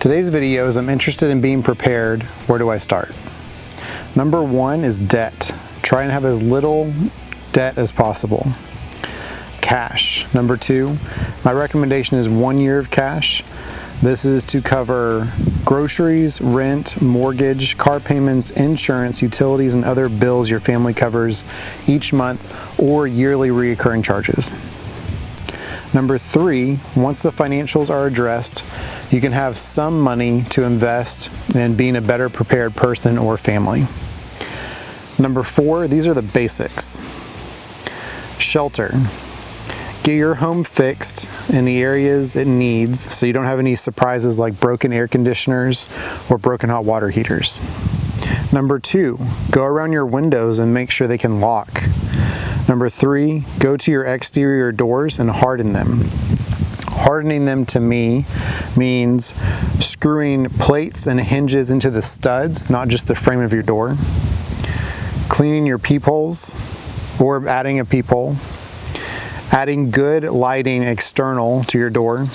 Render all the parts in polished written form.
Today's video is I'm interested in being prepared. Where do I start? Number one is debt. Try and have as little debt as possible. Cash. Number two, my recommendation is 1 year of cash. This is to cover groceries, rent, mortgage, car payments, insurance, utilities, and other bills your family covers each month or yearly recurring charges. Number three, once the financials are addressed, you can have some money to invest in being a better prepared person or family. Number four, these are the basics. Shelter. Get your home fixed in the areas it needs so you don't have any surprises like broken air conditioners or broken hot water heaters. Number two, go around your windows and make sure they can lock. Number three, go to your exterior doors and harden them. Hardening them to me means screwing plates and hinges into the studs, not just the frame of your door. Cleaning your peepholes or adding a peephole. Adding good lighting external to your door.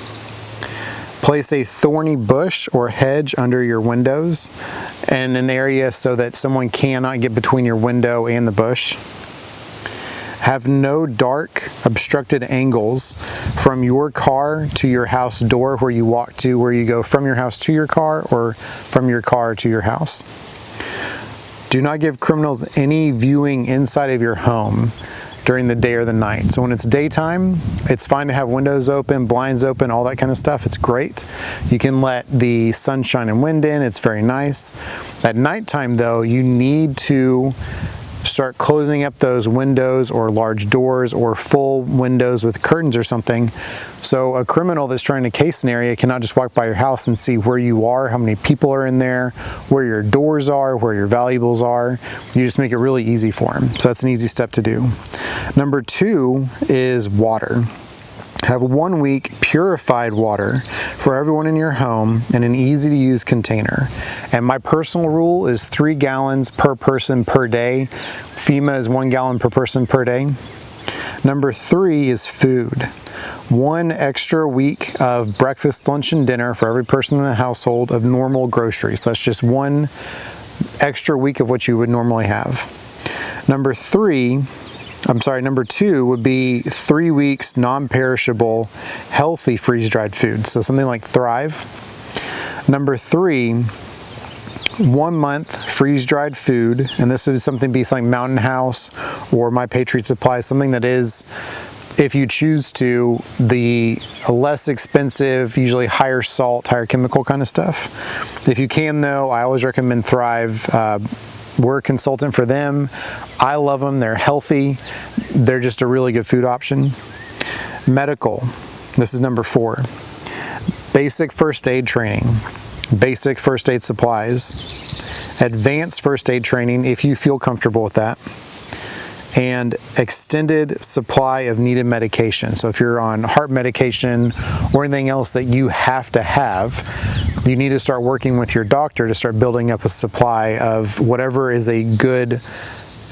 Place a thorny bush or hedge under your windows in an area so that someone cannot get between your window and the bush. Have no dark, obstructed angles from your car to your house door where you walk to, where you go from your house to your car or from your car to your house. Do not give criminals any viewing inside of your home during the day or the night. So when it's daytime, it's fine to have windows open, blinds open, all that kind of stuff. It's great. You can let the sunshine and wind in. It's very nice. At nighttime though, you need to start closing up those windows or large doors or full windows with curtains or something. So a criminal that's trying to case an area cannot just walk by your house and see where you are, how many people are in there, where your doors are, where your valuables are. You just make it really easy for them. So that's an easy step to do. Number two is water. Have 1 week purified water for everyone in your home in an easy to use container. And my personal rule is 3 gallons per person per day. FEMA is 1 gallon per person per day. Number three is food. 1 extra week of breakfast, lunch, and dinner for every person in the household of normal groceries. So that's just 1 extra week of what you would normally have. Number two would be 3 weeks non-perishable, healthy freeze-dried food. So something like Thrive. Number three, 1 month freeze-dried food, and this would be something Mountain House or My Patriot Supply, something that is, if you choose to, the less expensive, usually higher salt, higher chemical kind of stuff. If you can though, I always recommend Thrive. We're a consultant for them. I love them. They're healthy. They're just a really good food option. Medical. This is number four. Basic first aid training. Basic first aid supplies. Advanced first aid training if you feel comfortable with that. And extended supply of needed medication. So if you're on heart medication or anything else that you have to have, you need to start working with your doctor to start building up a supply of whatever is a good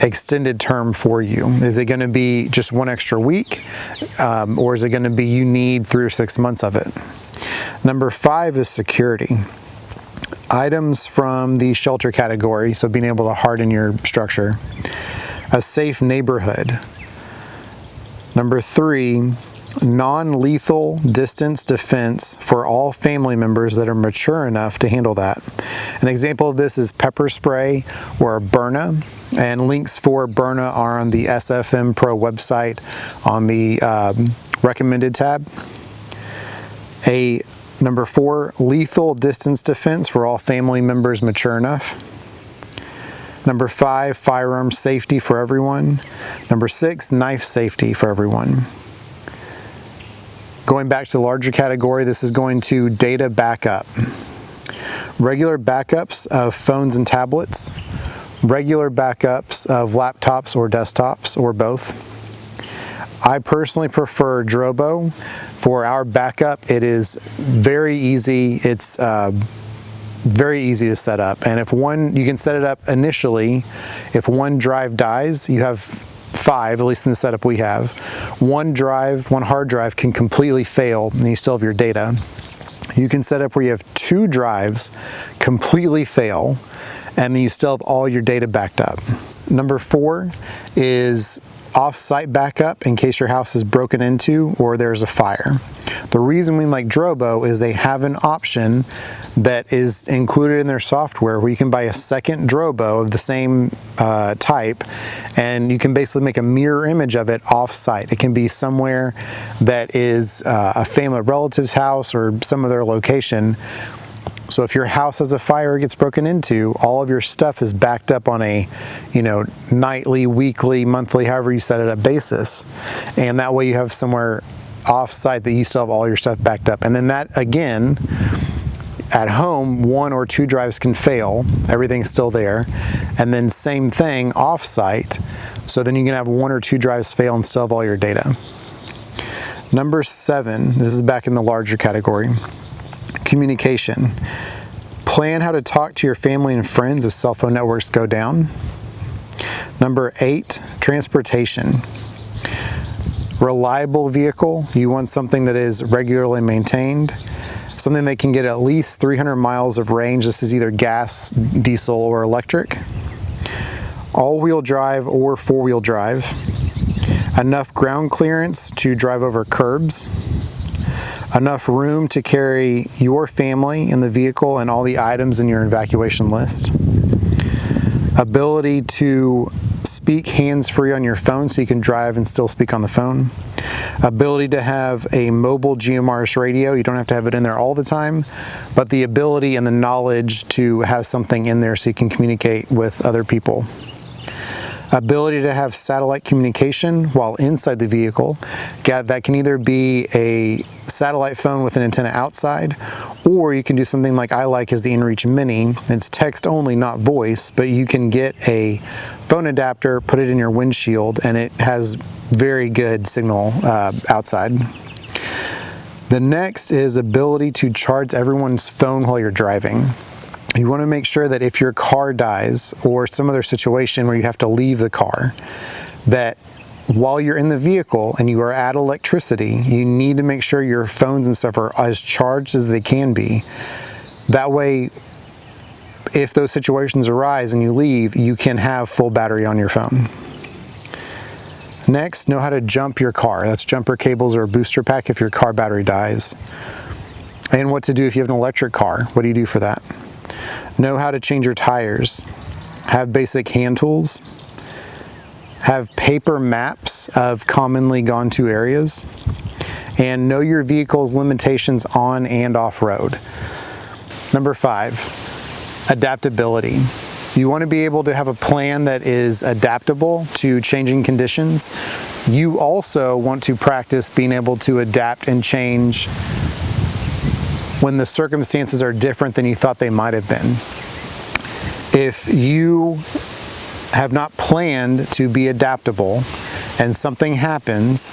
extended term for you. Is it going to be just 1 extra week? Or is it going to be you need 3 or 6 months of it? Number five is security. Items from the shelter category, so being able to harden your structure. A safe neighborhood. Number three, non-lethal distance defense for all family members that are mature enough to handle that. An example of this is pepper spray or a Byrna, and links for Byrna are on the SFM Pro website on the recommended tab. Number four, lethal distance defense for all family members mature enough. Number five, firearm safety for everyone. Number six, knife safety for everyone. Going back to the larger category, this is going to data backup. Regular backups of phones and tablets. Regular backups of laptops or desktops or both. I personally prefer Drobo for our backup. It is very easy. It's very easy to set up. And you can set it up initially. If one drive dies, you have 5, at least in the setup we have. One hard drive can completely fail and you still have your data. You can set up where you have 2 drives completely fail, and then you still have all your data backed up. Number 4 is off-site backup in case your house is broken into or there's a fire. The reason we like Drobo is they have an option that is included in their software where you can buy a second Drobo of the same type, and you can basically make a mirror image of it off-site. It can be somewhere that is a family relative's house or some other location. So if your house has a fire or gets broken into, all of your stuff is backed up on a, nightly, weekly, monthly, however you set it up basis. And that way you have somewhere off-site that you still have all your stuff backed up. And then that, again, at home, 1 or 2 drives can fail. Everything's still there. And then same thing off-site. So then you can have 1 or 2 drives fail and still have all your data. Number 7, this is back in the larger category. Communication. Plan how to talk to your family and friends if cell phone networks go down. Number 8, transportation. Reliable vehicle. You want something that is regularly maintained, something that can get at least 300 miles of range. This is either gas, diesel, or electric. All-wheel drive or 4-wheel drive. Enough ground clearance to drive over curbs. Enough room to carry your family in the vehicle and all the items in your evacuation list. Ability to speak hands-free on your phone so you can drive and still speak on the phone. Ability to have a mobile GMRS radio. You don't have to have it in there all the time, but the ability and the knowledge to have something in there so you can communicate with other people. Ability to have satellite communication while inside the vehicle. That can either be a satellite phone with an antenna outside, or you can do something like I like is the InReach Mini. It's text only, not voice, but you can get a phone adapter, put it in your windshield, and it has very good signal outside. The next is ability to charge everyone's phone while you're driving. You want to make sure that if your car dies or some other situation where you have to leave the car, that while you're in the vehicle and you are at electricity, you need to make sure your phones and stuff are as charged as they can be. That way, if those situations arise and you leave, you can have full battery on your phone. Next, know how to jump your car. That's jumper cables or a booster pack if your car battery dies. And what to do if you have an electric car. What do you do for that? Know how to change your tires. Have basic hand tools. Have paper maps of commonly gone to areas. And know your vehicle's limitations on and off road. Number 5, adaptability. You want to be able to have a plan that is adaptable to changing conditions. You also want to practice being able to adapt and change when the circumstances are different than you thought they might have been. If you have not planned to be adaptable and something happens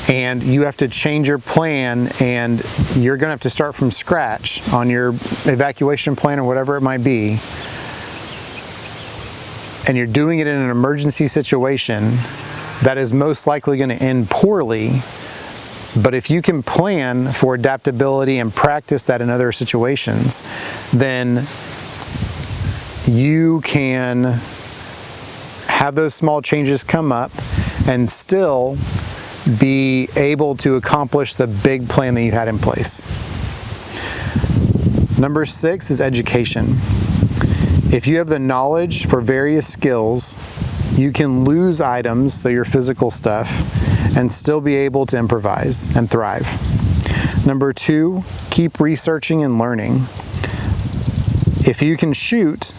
and you have to change your plan and you're going to have to start from scratch on your evacuation plan or whatever it might be, and you're doing it in an emergency situation, that is most likely going to end poorly. But if you can plan for adaptability and practice that in other situations, then you can have those small changes come up and still be able to accomplish the big plan that you had in place. Number 6 is education. If you have the knowledge for various skills, you can lose items, so your physical stuff, and still be able to improvise and thrive. Number 2, keep researching and learning. If you can shoot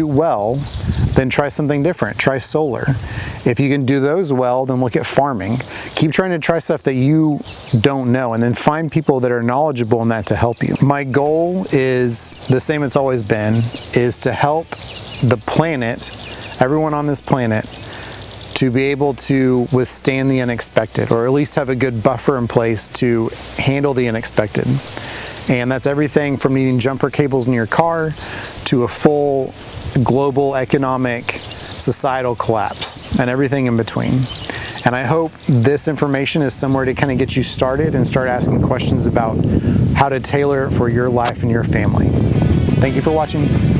well, then try something different. Try solar. If you can do those well, then look at farming. Keep trying to try stuff that you don't know, and then find people that are knowledgeable in that to help you. My goal is the same it's always been, is to help the planet, everyone on this planet, to be able to withstand the unexpected, or at least have a good buffer in place to handle the unexpected. And that's everything from needing jumper cables in your car to a full global economic societal collapse and everything in between. And I hope this information is somewhere to kind of get you started and start asking questions about how to tailor it for your life and your family. Thank you for watching.